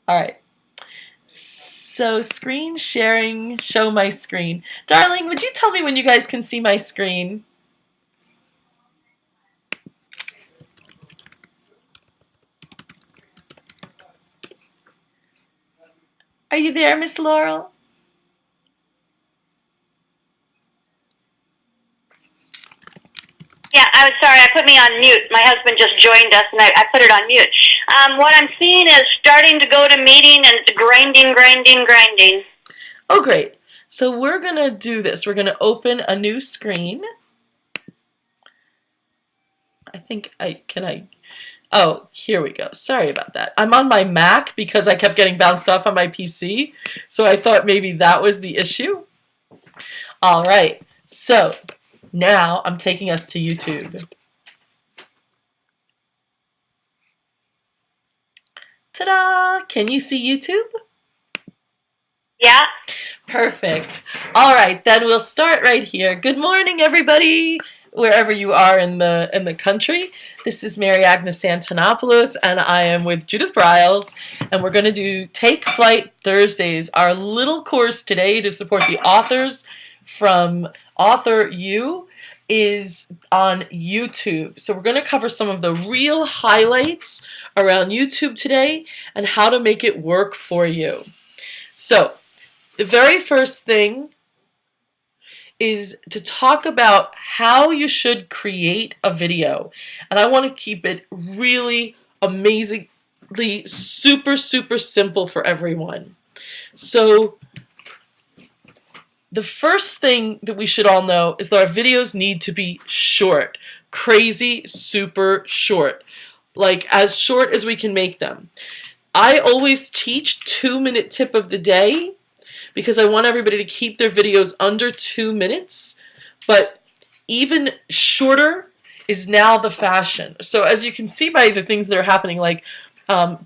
All right. So screen sharing, show my screen. Darling, would you tell me when you guys can see my screen? Are you there, Miss Laurel? Yeah, I was sorry. I put me on mute. My husband just joined us, and I put it on mute. What I'm seeing is starting to go to meeting, and it's grinding, grinding, grinding. Oh, great. So we're going to do this. We're going to open a new screen. Oh, here we go. Sorry about that. I'm on my Mac because I kept getting bounced off on my PC, so I thought maybe that was the issue. All right, so now I'm taking us to YouTube. Ta-da! Can you see YouTube? Yeah. Perfect. All right, then we'll start right here. Good morning, everybody, wherever you are in the country. This is Mary Agnes Antonopoulos, and I am with Judith Briles, and we're going to do Take Flight Thursdays, our little course today to support the authors from Author U is on YouTube. So we're going to cover some of the real highlights around YouTube today and how to make it work for you. So the very first thing is to talk about how you should create a video. And I want to keep it really amazingly super simple for everyone. So the first thing that we should all know is that our videos need to be short. Crazy, super short. Like as short as we can make them. I always teach 2-minute tip of the day because I want everybody to keep their videos under 2 minutes, but even shorter is now the fashion. So as you can see by the things that are happening, like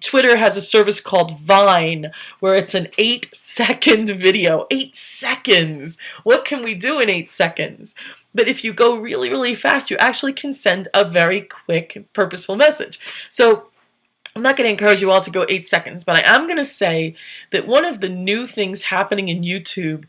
Twitter has a service called Vine, where it's an 8-second video. 8 seconds! What can we do in 8 seconds? But if you go really fast, you actually can send a very quick, purposeful message. So I'm not going to encourage you all to go 8 seconds, but I am going to say that one of the new things happening in YouTube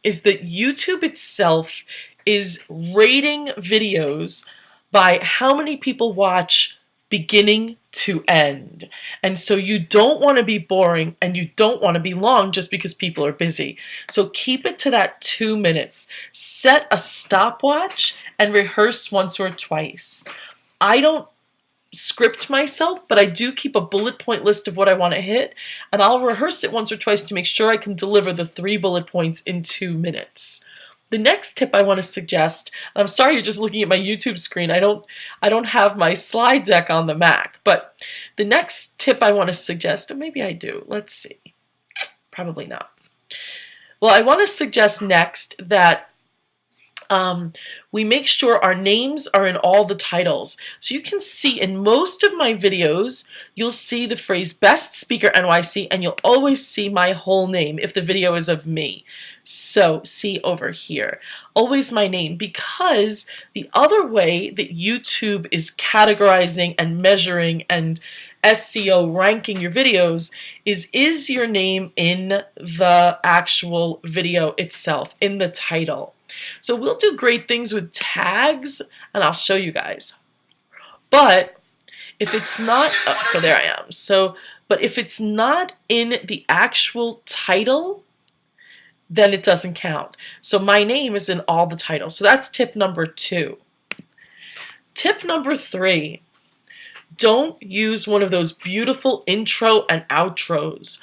is that YouTube itself is rating videos by how many people watch beginning to end. And so you don't want to be boring and you don't want to be long just because people are busy. So keep it to that 2 minutes. Set a stopwatch and rehearse once or twice. I don't script myself, but I do keep a bullet point list of what I want to hit, and I'll rehearse it once or twice to make sure I can deliver the 3 bullet points in 2 minutes. The next tip I want to suggest, I'm sorry you're just looking at my YouTube screen, I don't have my slide deck on the Mac, but the next tip I want to suggest, or maybe I do, let's see, probably not. Well, I want to suggest next that we make sure our names are in all the titles. So you can see in most of my videos, you'll see the phrase Best Speaker NYC, and you'll always see my whole name if the video is of me. So see over here, always my name, because the other way that YouTube is categorizing and measuring and SEO ranking your videos is your name in the actual video itself, in the title. So we'll do great things with tags, and I'll show you guys. But if it's not, oh, so there I am. But if it's not in the actual title, then it doesn't count. So my name is in all the titles. So that's tip number 2. Tip number 3, don't use one of those beautiful intro and outros.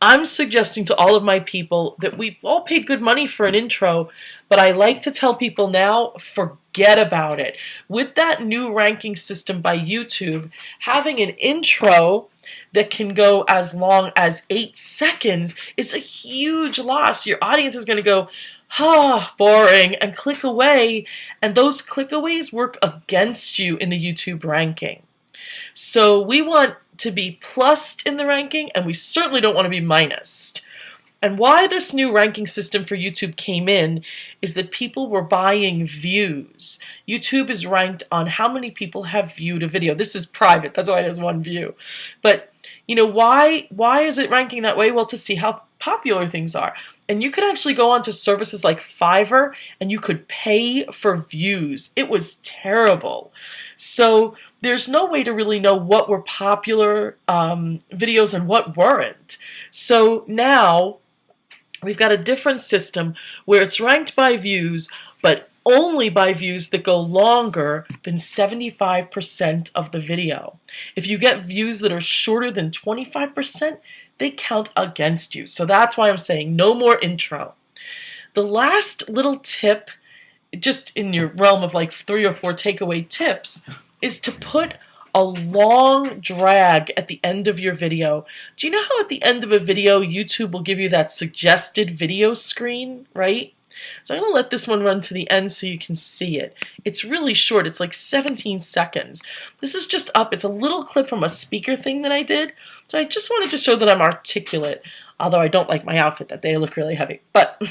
I'm suggesting to all of my people that we've all paid good money for an intro, but I like to tell people now, forget about it. With that new ranking system by YouTube, having an intro that can go as long as 8 seconds is a huge loss. Your audience is going to go, boring, and click away, and those click-aways work against you in the YouTube ranking. So we want to be plussed in the ranking, and we certainly don't want to be minused. And why this new ranking system for YouTube came in is that people were buying views. YouTube is ranked on how many people have viewed a video. This is private, that's why it has one view. But you know, why is it ranking that way? Well, to see how popular things are. And you could actually go onto services like Fiverr and you could pay for views. It was terrible. So there's no way to really know what were popular videos and what weren't. So now we've got a different system where it's ranked by views, but only by views that go longer than 75% of the video. If you get views that are shorter than 25%, they count against you. So that's why I'm saying no more intro. The last little tip, just in your realm of like 3 or 4 takeaway tips, is to put a long drag at the end of your video. Do you know how at the end of a video, YouTube will give you that suggested video screen, right? So I'm going to let this one run to the end so you can see it. It's really short. It's like 17 seconds. This is just up. It's a little clip from a speaker thing that I did. So I just wanted to show that I'm articulate. Although I don't like my outfit that day. I look really heavy. But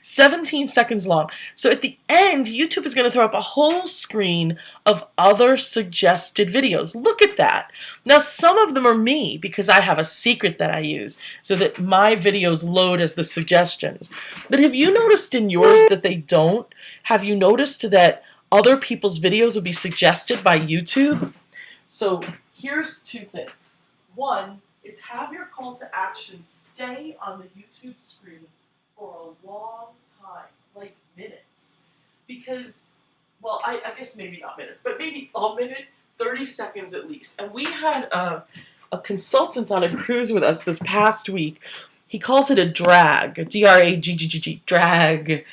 17 seconds long. So at the end, YouTube is going to throw up a whole screen of other suggested videos. Look at that. Now, some of them are me because I have a secret that I use so that my videos load as the suggestions. But have you noticed in yours that they don't? Have you noticed that other people's videos will be suggested by YouTube? So here's 2 things. One is have your call to action stay on the YouTube screen for a long time, like minutes. Because, well, I guess maybe not minutes, but maybe a minute, 30 seconds at least. And we had a consultant on a cruise with us this past week. He calls it a drag, D-R-A-G-G-G-G, drag.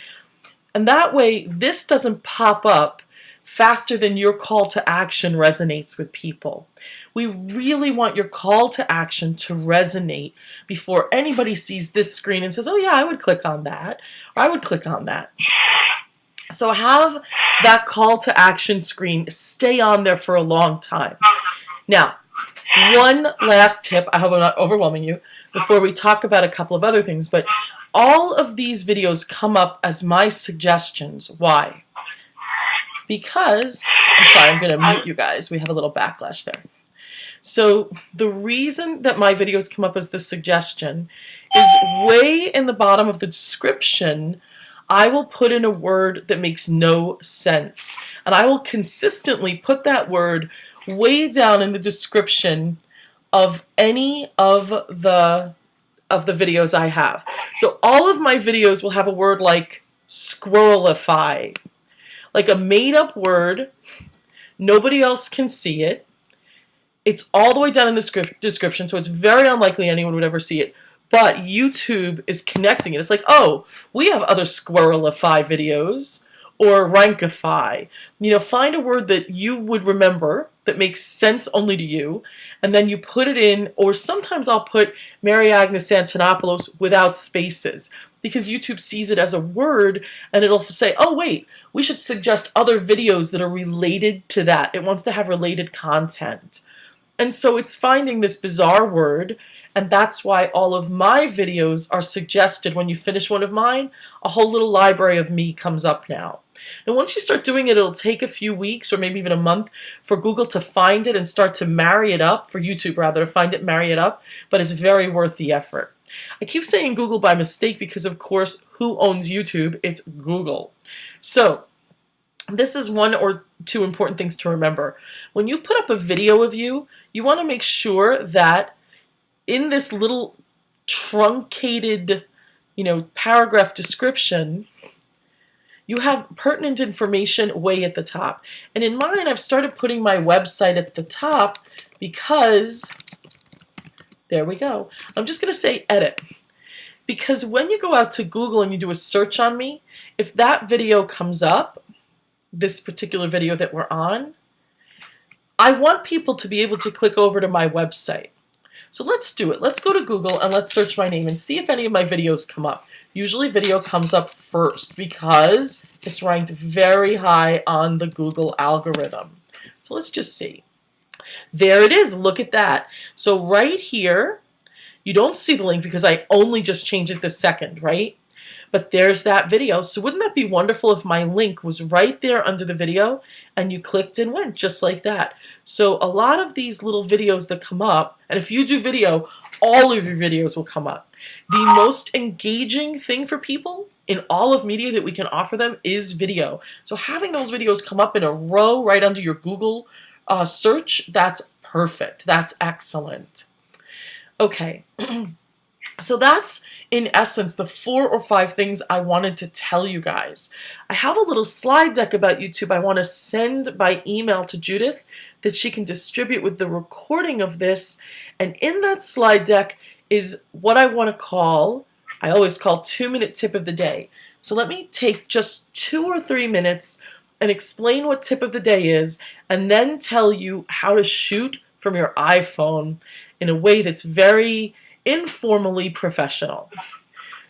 And that way, this doesn't pop up faster than your call to action resonates with people. We really want your call to action to resonate before anybody sees this screen and says, oh yeah, I would click on that, or I would click on that. So have that call to action screen stay on there for a long time. Now, one last tip, I hope I'm not overwhelming you, before we talk about a couple of other things, but all of these videos come up as my suggestions. Why? Because, I'm sorry, I'm going to mute you guys. We have a little backlash there. So the reason that my videos come up as the suggestion is way in the bottom of the description, I will put in a word that makes no sense. And I will consistently put that word way down in the description of any of the videos I have. So all of my videos will have a word like squirrelify. Like a made-up word, nobody else can see it. It's all the way down in the description, so it's very unlikely anyone would ever see it. But YouTube is connecting it. It's like, oh, we have other squirrelify videos, or rankify. You know, find a word that you would remember that makes sense only to you, and then you put it in, or sometimes I'll put Mary Agnes Antonopoulos without spaces, because YouTube sees it as a word, and it'll say, oh wait, we should suggest other videos that are related to that. It wants to have related content. And so it's finding this bizarre word, and that's why all of my videos are suggested. When you finish one of mine, a whole little library of me comes up now. And once you start doing it, it'll take a few weeks or maybe even a month for Google to find it and start to marry it up, for YouTube rather, to find it, marry it up, but it's very worth the effort. I keep saying Google by mistake because, of course, who owns YouTube? It's Google. So this is 1 or 2 important things to remember. When you put up a video of you, you want to make sure that in this little truncated, paragraph description, you have pertinent information way at the top. And in mine, I've started putting my website at the top because, there we go. I'm just going to say edit. Because when you go out to Google and you do a search on me, if that video comes up, this particular video that we're on, I want people to be able to click over to my website. So let's do it. Let's go to Google and let's search my name and see if any of my videos come up. Usually video comes up first because it's ranked very high on the Google algorithm. So let's just see. There it is. Look at that. So right here, You don't see the link because I only just changed it this second, right? But there's that video. So wouldn't that be wonderful if my link was right there under the video and you clicked and went just like that? So a lot of these little videos that come up, and if you do video, all of your videos will come up. The most engaging thing for people in all of media that we can offer them is video. So having those videos come up in a row right under your Google search, that's perfect. That's excellent. Okay. So that's, in essence, the 4 or 5 things I wanted to tell you guys. I have a little slide deck about YouTube I want to send by email to Judith that she can distribute with the recording of this. And in that slide deck is what I want to call, I always call 2-minute tip of the day. So let me take just 2 or 3 minutes and explain what tip of the day is, and then tell you how to shoot from your iPhone in a way that's very informally professional.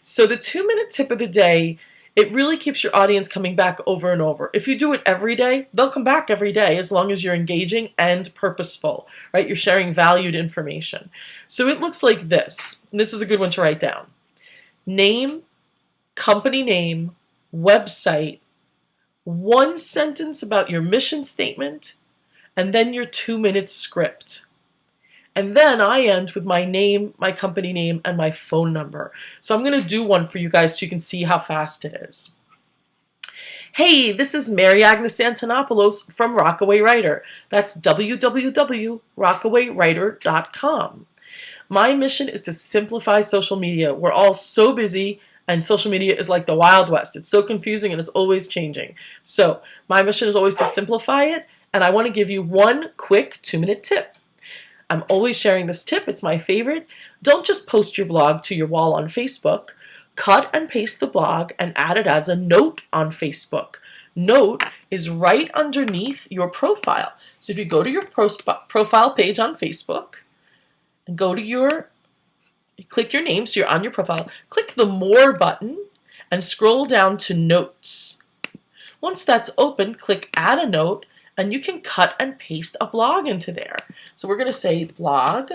So the 2-minute tip of the day, it really keeps your audience coming back over and over. If you do it every day, they'll come back every day as long as you're engaging and purposeful, right? You're sharing valued information. So it looks like this. This is a good one to write down. Name, company name, website, 1 sentence about your mission statement, and then your 2-minute script. And then I end with my name, my company name, and my phone number. So I'm going to do one for you guys so you can see how fast it is. Hey, this is Mary Agnes Antonopoulos from Rockaway Writer. That's www.rockaway.writer.com. My mission is to simplify social media. We're all so busy, and social media is like the Wild West. It's so confusing and it's always changing. So my mission is always to simplify it, and I want to give you one quick 2-minute tip. I'm always sharing this tip. It's my favorite. Don't just post your blog to your wall on Facebook. Cut and paste the blog and add it as a note on Facebook. Note is right underneath your profile. So if you go to your profile page on Facebook and go to click your name, so you're on your profile, click the More button and scroll down to Notes. Once that's open, click Add a Note, and you can cut and paste a blog into there. So we're going to say blog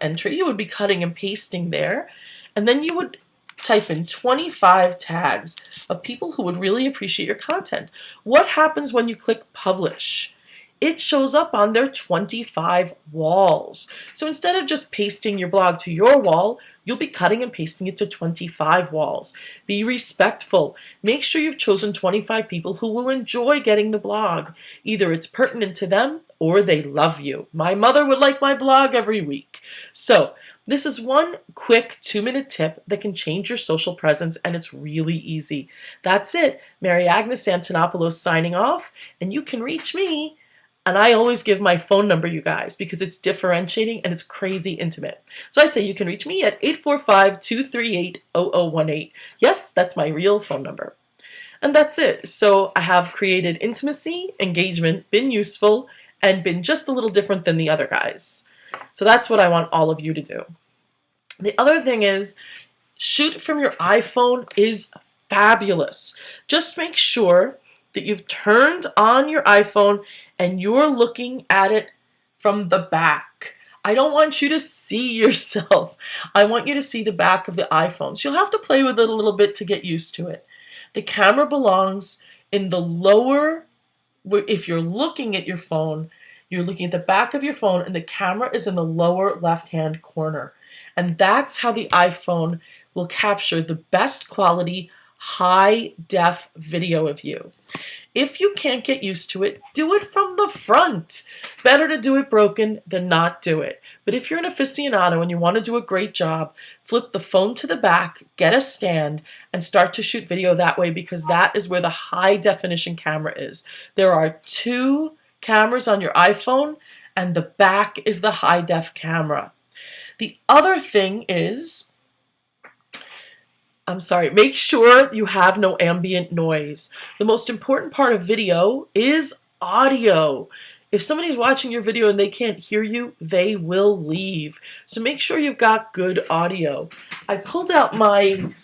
entry. You would be cutting and pasting there. And then you would type in 25 tags of people who would really appreciate your content. What happens when you click publish? It shows up on their 25 walls. So instead of just pasting your blog to your wall, you'll be cutting and pasting it to 25 walls. Be respectful. Make sure you've chosen 25 people who will enjoy getting the blog. Either it's pertinent to them or they love you. My mother would like my blog every week. So this is one quick 2-minute tip that can change your social presence, and it's really easy. That's it. Mary Agnes Antonopoulos signing off, and you can reach me. And I always give my phone number, you guys, because it's differentiating and it's crazy intimate. So I say you can reach me at 845-238-0018. Yes, that's my real phone number. And that's it. So I have created intimacy, engagement, been useful, and been just a little different than the other guys. So that's what I want all of you to do. The other thing is, shoot from your iPhone is fabulous. Just make sure that you've turned on your iPhone and you're looking at it from the back. I don't want you to see yourself. I want you to see the back of the iPhone. So you'll have to play with it a little bit to get used to it. The camera belongs in the lower, if you're looking at your phone, you're looking at the back of your phone and the camera is in the lower left-hand corner. And that's how the iPhone will capture the best quality high-def video of you. If you can't get used to it, do it from the front. Better to do it broken than not do it. But if you're an aficionado and you want to do a great job, flip the phone to the back, get a stand, and start to shoot video that way, because that is where the high-definition camera is. There are 2 cameras on your iPhone, and the back is the high-def camera. The other thing is, make sure you have no ambient noise. The most important part of video is audio. If somebody's watching your video and they can't hear you, they will leave. So make sure you've got good audio. I pulled out my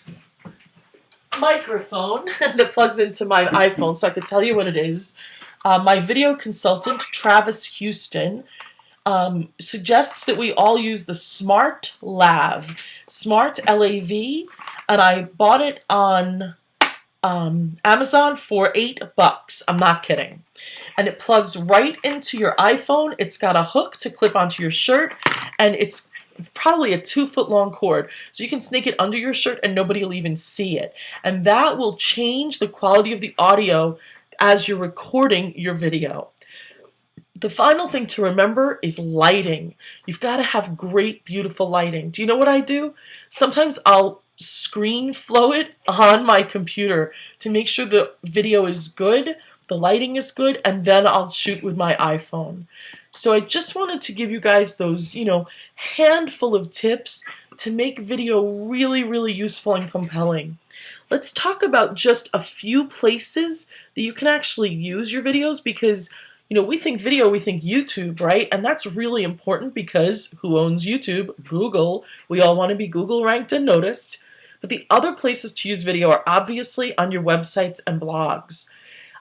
microphone that plugs into my iPhone so I could tell you what it is. My video consultant, Travis Houston, suggests that we all use the Smart Lav, Smart LAV, and I bought it on Amazon for $8. I'm not kidding. And it plugs right into your iPhone. It's got a hook to clip onto your shirt, and it's probably a 2-foot long cord, so you can snake it under your shirt and nobody will even see it. And that will change the quality of the audio as you're recording your video. The final thing to remember is lighting. You've got to have great, beautiful lighting. Do you know what I do? Sometimes I'll screen flow it on my computer to make sure the video is good, the lighting is good, and then I'll shoot with my iPhone. So I just wanted to give you guys those, handful of tips to make video really, really useful and compelling. Let's talk about just a few places that you can actually use your videos, because we think video, we think YouTube, right? And that's really important because who owns YouTube? Google. We all want to be Google ranked and noticed. But the other places to use video are obviously on your websites and blogs.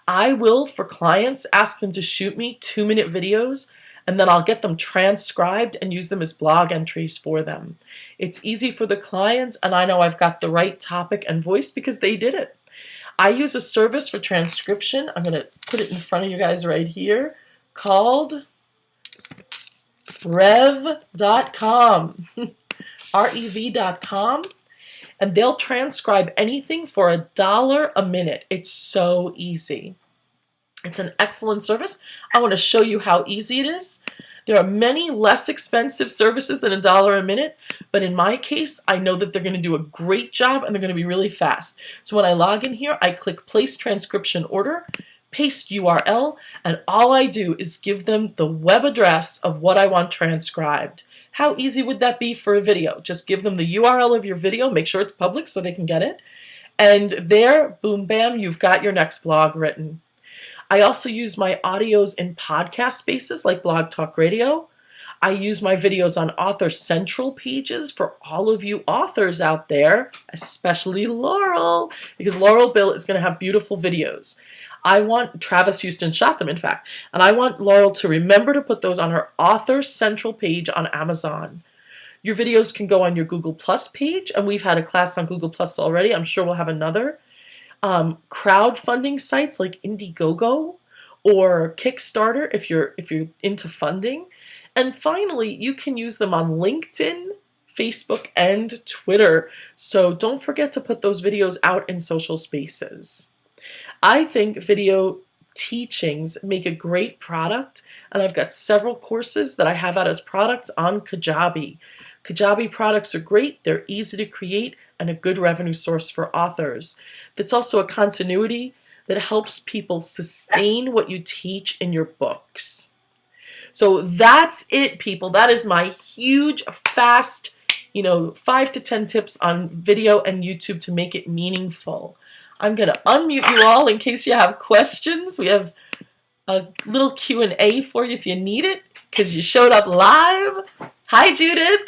I will, for clients, ask them to shoot me 2-minute videos, and then I'll get them transcribed and use them as blog entries for them. It's easy for the clients, and I know I've got the right topic and voice because they did it. I use a service for transcription. I'm going to put it in front of you guys right here, called rev.com, rev.com, and they'll transcribe anything for $1 a minute. It's so easy. It's an excellent service. I want to show you how easy it is. There are many less expensive services than $1 a minute, but in my case, I know that they're going to do a great job and they're going to be really fast. So when I log in here, I click Place Transcription Order, paste URL, and all I do is give them the web address of what I want transcribed. How easy would that be for a video? Just give them the URL of your video, make sure it's public so they can get it, and there, boom, bam, you've got your next blog written. I also use my audios in podcast spaces like Blog Talk Radio. I use my videos on Author Central pages for all of you authors out there, especially Laurel, because Laurel Bill is going to have beautiful videos. Travis Houston shot them, in fact, and I want Laurel to remember to put those on her Author Central page on Amazon. Your videos can go on your Google Plus page, and we've had a class on Google Plus already. I'm sure we'll have another. Crowdfunding sites like Indiegogo or Kickstarter if you're into funding. And finally, you can use them on LinkedIn, Facebook, and Twitter. So don't forget to put those videos out in social spaces. I think video teachings make a great product, and I've got several courses that I have out as products on Kajabi. Kajabi products are great, they're easy to create, and a good revenue source for authors. That's also a continuity that helps people sustain what you teach in your books. So that's it, people. That is my huge, fast, 5 to 10 tips on video and YouTube to make it meaningful. I'm going to unmute you all in case you have questions. We have a little Q&A for you if you need it, because you showed up live. Hi, Judith.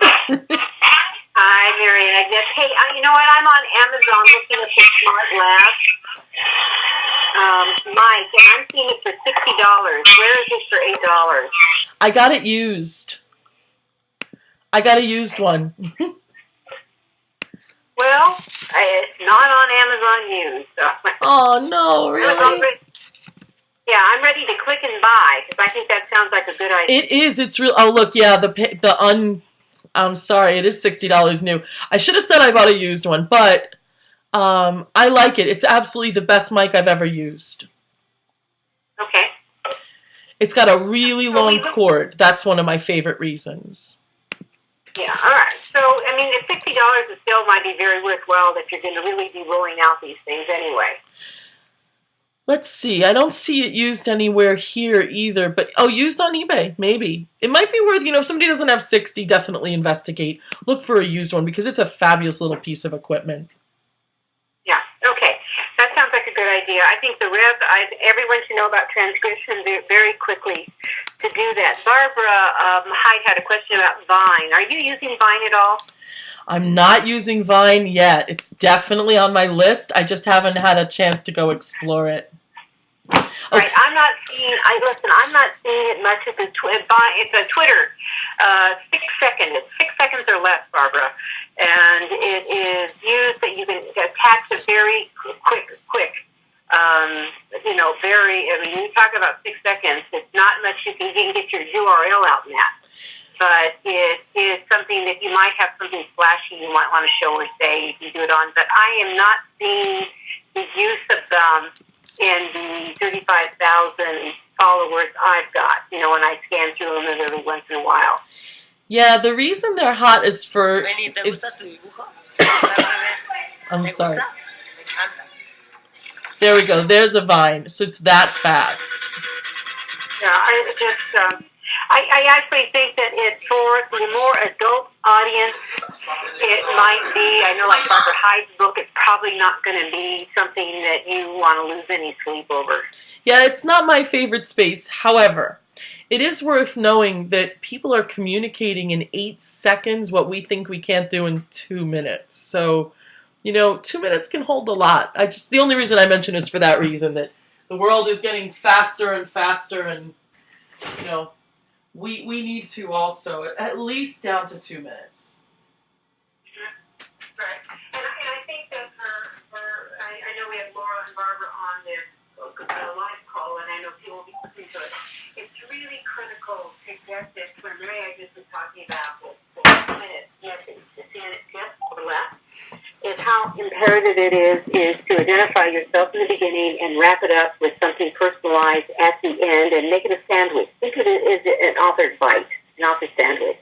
Hi, Mary and Agnes. Hey, you know what? I'm on Amazon looking at the Smart Lab mic, and I'm seeing it for $60. Where is it for $8? I got it used. I got a used one. Well, it's not on Amazon used. So. Oh, no, really? Yeah, I'm ready to click and buy, because I think that sounds like a good idea. It is. It's real. Oh, look, yeah, I'm sorry, it is $60 new. I should have said I bought a used one, but I like it. It's absolutely the best mic I've ever used. Okay. It's got a really long cord. That's one of my favorite reasons. Yeah, all right. So, I mean, the $60 still might be very worthwhile if you're going to really be rolling out these things anyway. Let's see. I don't see it used anywhere here either, but used on eBay, maybe. It might be worth, if somebody doesn't have 60, definitely investigate. Look for a used one because it's a fabulous little piece of equipment. Yeah, okay. That sounds like a good idea. I think the everyone should know about transcription very quickly to do that. Barbara Hyde had a question about Vine. Are you using Vine at all? I'm not using Vine yet. It's definitely on my list. I just haven't had a chance to go explore it. Right, okay. I'm not seeing it much at the it's a Twitter, 6 seconds. It's 6 seconds or less, Barbara. And it is used that you can attach a very quick, you talk about 6 seconds, it's not much you can get your URL out in that. But it is something that you might have something flashy you might want to show or say, you can do it on. But I am not seeing the use of them in the 35,000 followers I've got, when I scan through them every once in a while. Yeah, the reason they're hot is for... I'm sorry. There we go. There's a Vine. So it's that fast. Yeah, I actually think that it's for the more adult audience. It might be, I know like Barbara Hyde's book, it's probably not going to be something that you want to lose any sleep over. Yeah, it's not my favorite space. However, it is worth knowing that people are communicating in 8 seconds what we think we can't do in 2 minutes. So, 2 minutes can hold a lot. The only reason I mention is for that reason, that the world is getting faster and faster, and, we need to also, at least down to 2 minutes. Right. And I think that I know we have Laura and Barbara on this live call, and I know people will be listening to it. It's really critical to get this, where Mary Agnes was talking about the 2 minute message, the 2 minute tip or less, is how imperative it is to identify yourself in the beginning and wrap it up with something personalized at the end and make it a sandwich. Think of it as an author's bite, an author's sandwich.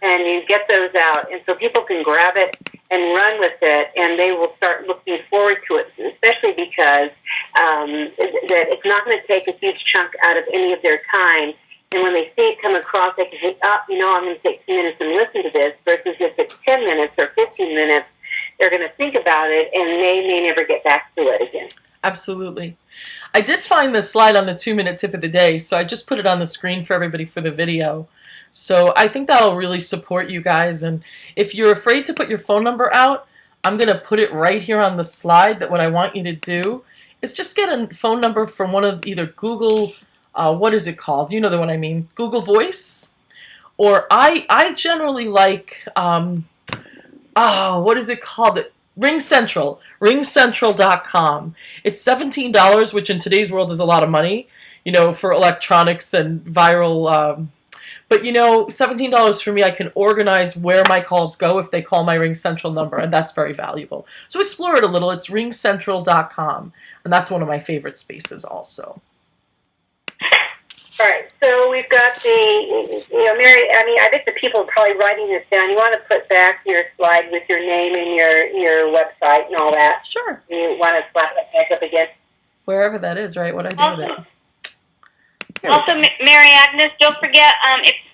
And you get those out, and so people can grab it and run with it, and they will start looking forward to it, especially because that it's not going to take a huge chunk out of any of their time. And when they see it come across, they can say, I'm going to take 2 minutes and listen to this, versus if it's 10 minutes or 15 minutes, they're going to think about it, and they may never get back to it again. Absolutely. I did find the slide on the 2 minute tip of the day, so I just put it on the screen for everybody for the video. So I think that'll really support you guys. And if you're afraid to put your phone number out, I'm going to put it right here on the slide, that what I want you to do is just get a phone number from one of either Google, what is it called? You know the one I mean, Google Voice. Or I generally like, what is it called? Ring Central, ringcentral.com. It's $17, which in today's world is a lot of money, for electronics and viral, but $17 for me, I can organize where my calls go if they call my Ring Central number, and that's very valuable. So explore it a little. It's ringcentral.com, and that's one of my favorite spaces also. All right, so we've got Mary, I bet the people are probably writing this down. You want to put back your slide with your name and your website and all that? Sure. You want to slap that back up again? Wherever that is, right? What I do with it. Also, Mary Agnes, don't forget,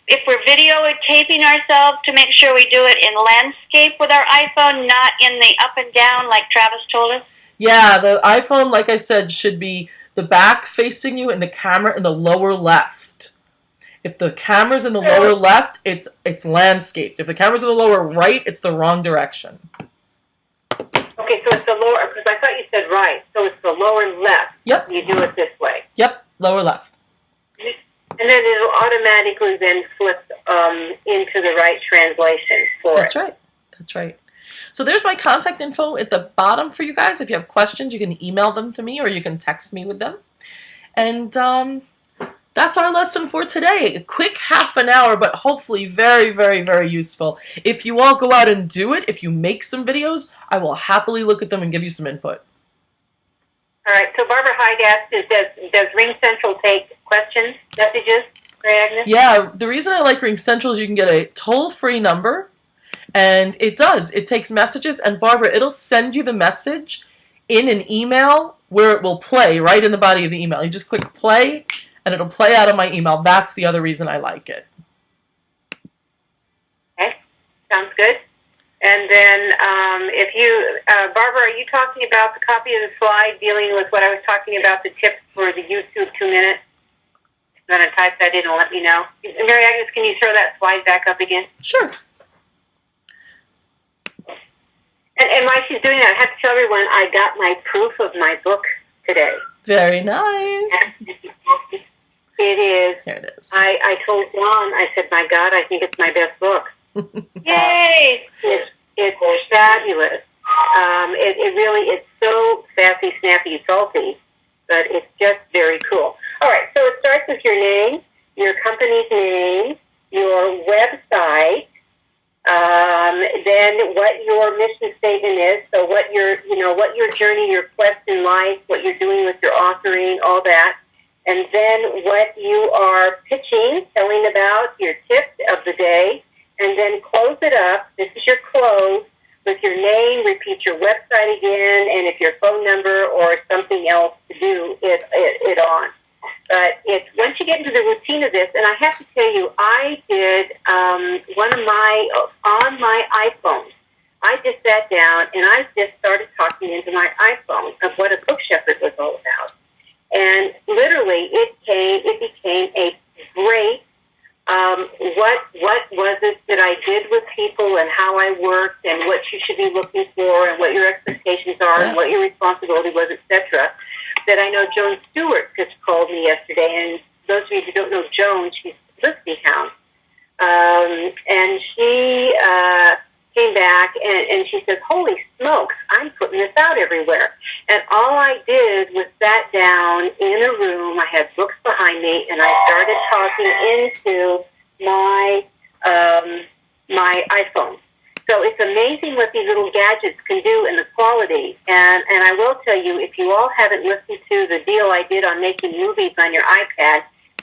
if we're videotaping ourselves, to make sure we do it in landscape with our iPhone, not in the up and down like Travis told us. Yeah, the iPhone, like I said, should be the back facing you and the camera in the lower left. If the camera's in the lower left, it's landscaped. If the camera's in the lower right, it's the wrong direction. Okay, so it's the lower, because I thought you said right. So it's the lower left. Yep. You do it this way. Yep, lower left. And then it'll automatically then flip into the right translation for That's right. That's right. So there's my contact info at the bottom for you guys. If you have questions, you can email them to me or you can text me with them. And that's our lesson for today. A quick half an hour, but hopefully very, very, very useful. If you all go out and do it, if you make some videos, I will happily look at them and give you some input. All right, so Barbara Hyde asked, does Ring Central take questions, messages, Mary Agnes? Yeah, the reason I like Ring Central is you can get a toll-free number, and it does. It takes messages, and Barbara, it'll send you the message in an email where it will play right in the body of the email. You just click play, and it'll play out of my email. That's the other reason I like it. Okay, sounds good. And then Barbara, are you talking about the copy of the slide dealing with what I was talking about, the tips for the YouTube 2 minutes? I'm going to type that in and let me know. Mary Agnes, can you throw that slide back up again? Sure. And while she's doing that, I have to tell everyone I got my proof of my book today. Very nice. It is. Here it is. I told John, I said, my God, I think it's my best book. Yay! It's fabulous. It really, it's so sassy, snappy, salty, but it's just very cool. All right, so it starts with your name, your company's name, your website, then what your mission statement is, so what your journey, your quest in life, what you're doing with your authoring, all that, and then what you are pitching, telling about, your tips of the day, and then close it up. This is your close with your name, repeat your website again, and if your phone number or something else to do it on. But it's once you get into the routine of this, and I have to tell you, I did one of on my iPhone. I just sat down and I just started talking into my iPhone of what a book shepherd was all about, and literally it became a great. What was it that I did with people and how I worked and what you should be looking for and what your expectations are and what your responsibility was, etc. That I know Joan Stewart just called me yesterday, and those of you who don't know Joan, she's a publicity hound. And she came back and she says, holy smokes, I'm putting this out everywhere. And all I did was sat down in a room, I had books behind me, and I started talking into my iPhone. So it's amazing what these little gadgets can do and the quality. And I will tell you, if you all haven't listened to the deal I did on making movies on your iPad,